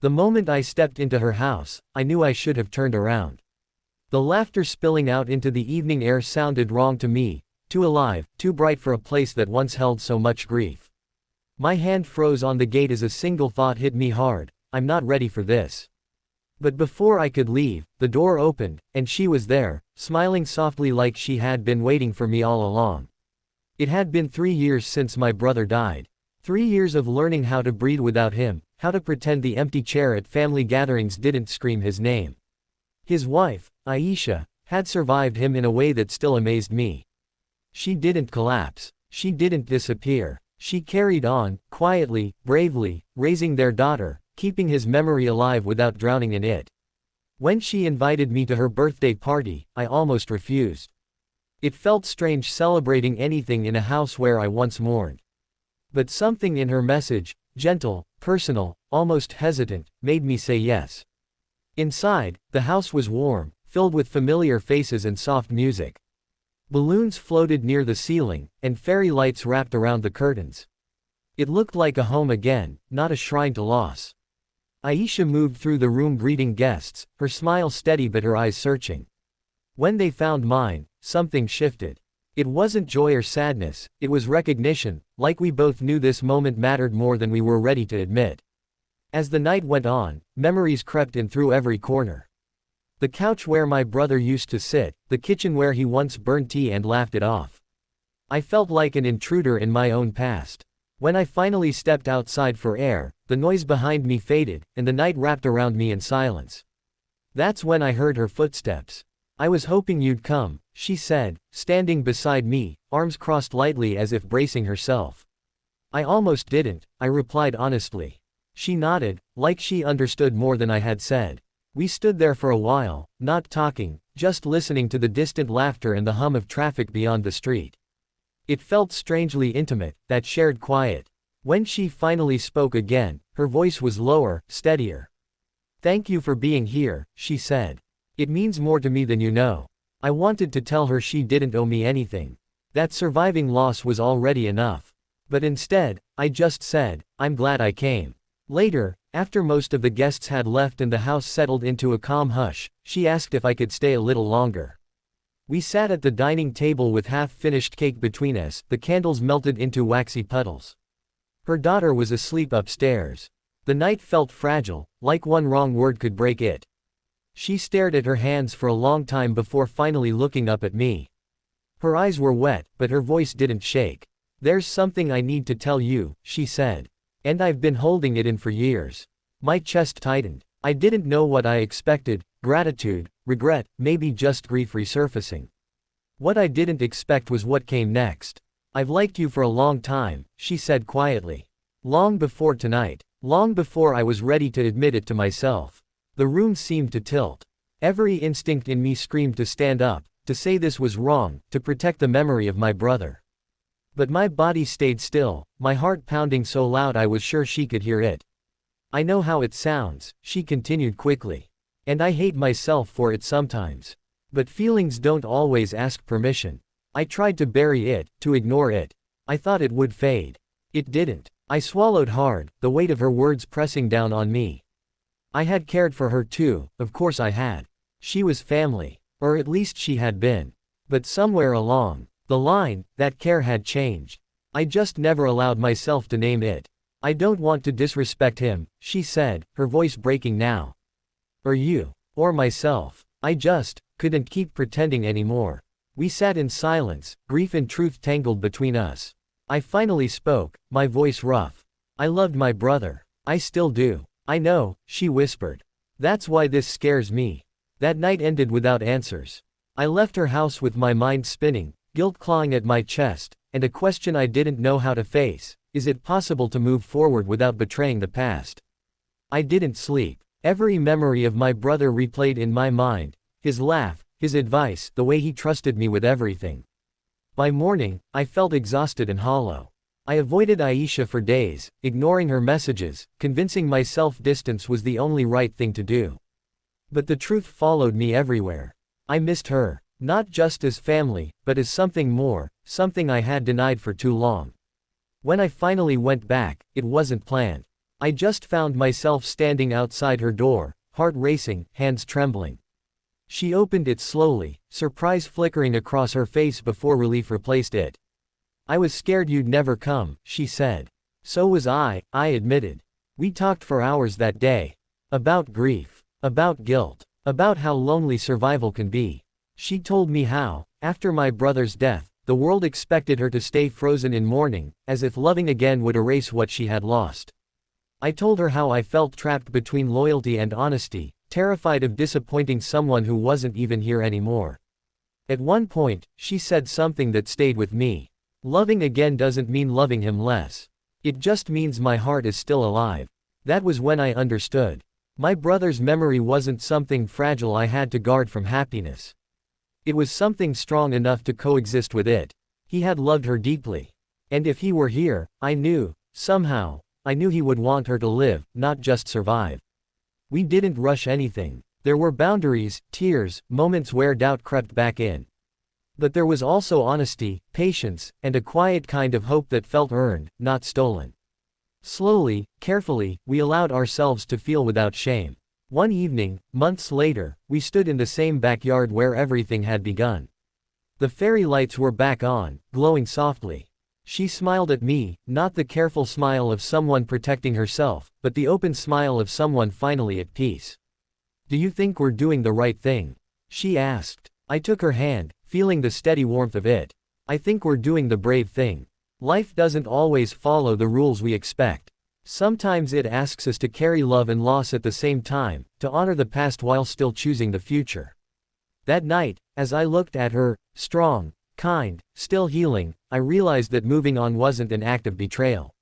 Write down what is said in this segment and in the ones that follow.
The moment I stepped into her house, I knew I should have turned around. The laughter spilling out into the evening air sounded wrong to me, too alive, too bright for a place that once held so much grief. My hand froze on the gate as a single thought hit me hard: I'm not ready for this. But before I could leave, the door opened, and she was there, smiling softly like she had been waiting for me all along. It had been 3 years since my brother died. 3 years of learning how to breathe without him, how to pretend the empty chair at family gatherings didn't scream his name. His wife, Aisha, had survived him in a way that still amazed me. She didn't collapse. She didn't disappear. She carried on, quietly, bravely, raising their daughter, keeping his memory alive without drowning in it. When she invited me to her birthday party, I almost refused. It felt strange celebrating anything in a house where I once mourned. But something in her message, gentle, personal, almost hesitant, made me say yes. Inside, the house was warm, filled with familiar faces and soft music. Balloons floated near the ceiling, and fairy lights wrapped around the curtains. It looked like a home again, not a shrine to loss. Aisha moved through the room greeting guests, her smile steady but her eyes searching. When they found mine, something shifted. It wasn't joy or sadness, it was recognition, like we both knew this moment mattered more than we were ready to admit. As the night went on, memories crept in through every corner. The couch where my brother used to sit, the kitchen where he once burned tea and laughed it off. I felt like an intruder in my own past. When I finally stepped outside for air, the noise behind me faded, and the night wrapped around me in silence. That's when I heard her footsteps. "I was hoping you'd come," she said, standing beside me, arms crossed lightly as if bracing herself. "I almost didn't," I replied honestly. She nodded, like she understood more than I had said. We stood there for a while, not talking, just listening to the distant laughter and the hum of traffic beyond the street. It felt strangely intimate, that shared quiet. When she finally spoke again, her voice was lower, steadier. "Thank you for being here," she said. "It means more to me than you know." I wanted to tell her she didn't owe me anything. That surviving loss was already enough. But instead, I just said, "I'm glad I came." Later, after most of the guests had left and the house settled into a calm hush, she asked if I could stay a little longer. We sat at the dining table with half-finished cake between us, the candles melted into waxy puddles. Her daughter was asleep upstairs. The night felt fragile, like one wrong word could break it. She stared at her hands for a long time before finally looking up at me. Her eyes were wet, but her voice didn't shake. "There's something I need to tell you," she said. "And I've been holding it in for years." My chest tightened. I didn't know what I expected: gratitude, regret, maybe just grief resurfacing. What I didn't expect was what came next. "I've liked you for a long time," she said quietly. "Long before tonight. Long before I was ready to admit it to myself." The room seemed to tilt. Every instinct in me screamed to stand up, to say this was wrong, to protect the memory of my brother. But my body stayed still, my heart pounding so loud I was sure she could hear it. "I know how it sounds," she continued quickly. "And I hate myself for it sometimes. But feelings don't always ask permission. I tried to bury it, to ignore it. I thought it would fade. It didn't." I swallowed hard, the weight of her words pressing down on me. I had cared for her too, of course I had. She was family. Or at least she had been. But somewhere along the line, that care had changed. I just never allowed myself to name it. "I don't want to disrespect him," she said, her voice breaking now. "Or you. Or myself. I just couldn't keep pretending anymore." We sat in silence, grief and truth tangled between us. I finally spoke, my voice rough. "I loved my brother. I still do." "I know," she whispered. "That's why this scares me." That night ended without answers. I left her house with my mind spinning, guilt clawing at my chest, and a question I didn't know how to face: is it possible to move forward without betraying the past? I didn't sleep. Every memory of my brother replayed in my mind: his laugh, his advice, the way he trusted me with everything. By morning, I felt exhausted and hollow. I avoided Aisha for days, ignoring her messages, convincing myself distance was the only right thing to do. But the truth followed me everywhere. I missed her, not just as family, but as something more, something I had denied for too long. When I finally went back, it wasn't planned. I just found myself standing outside her door, heart racing, hands trembling. She opened it slowly, surprise flickering across her face before relief replaced it. "I was scared you'd never come," she said. "So was I admitted. We talked for hours that day. About grief. About guilt. About how lonely survival can be. She told me how, after my brother's death, the world expected her to stay frozen in mourning, as if loving again would erase what she had lost. I told her how I felt trapped between loyalty and honesty, terrified of disappointing someone who wasn't even here anymore. At one point, she said something that stayed with me. Loving again doesn't mean loving him less. It just means my heart is still alive. That was when I understood. My brother's memory wasn't something fragile I had to guard from happiness. It was something strong enough to coexist with it. He had loved her deeply. And if he were here, I knew, somehow, I knew he would want her to live, not just survive. We didn't rush anything. There were boundaries, tears, moments where doubt crept back in. But there was also honesty, patience, and a quiet kind of hope that felt earned, not stolen. Slowly, carefully, we allowed ourselves to feel without shame. One evening, months later, we stood in the same backyard where everything had begun. The fairy lights were back on, glowing softly. She smiled at me, not the careful smile of someone protecting herself, but the open smile of someone finally at peace. "Do you think we're doing the right thing?" she asked. I took her hand, feeling the steady warmth of it. "I think we're doing the brave thing. Life doesn't always follow the rules we expect. Sometimes it asks us to carry love and loss at the same time, to honor the past while still choosing the future." That night, as I looked at her, strong, kind, still healing, I realized that moving on wasn't an act of betrayal.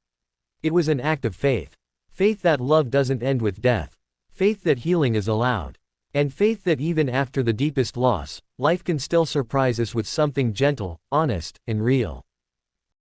It was an act of faith. Faith that love doesn't end with death. Faith that healing is allowed. And faith that even after the deepest loss, life can still surprise us with something gentle, honest, and real.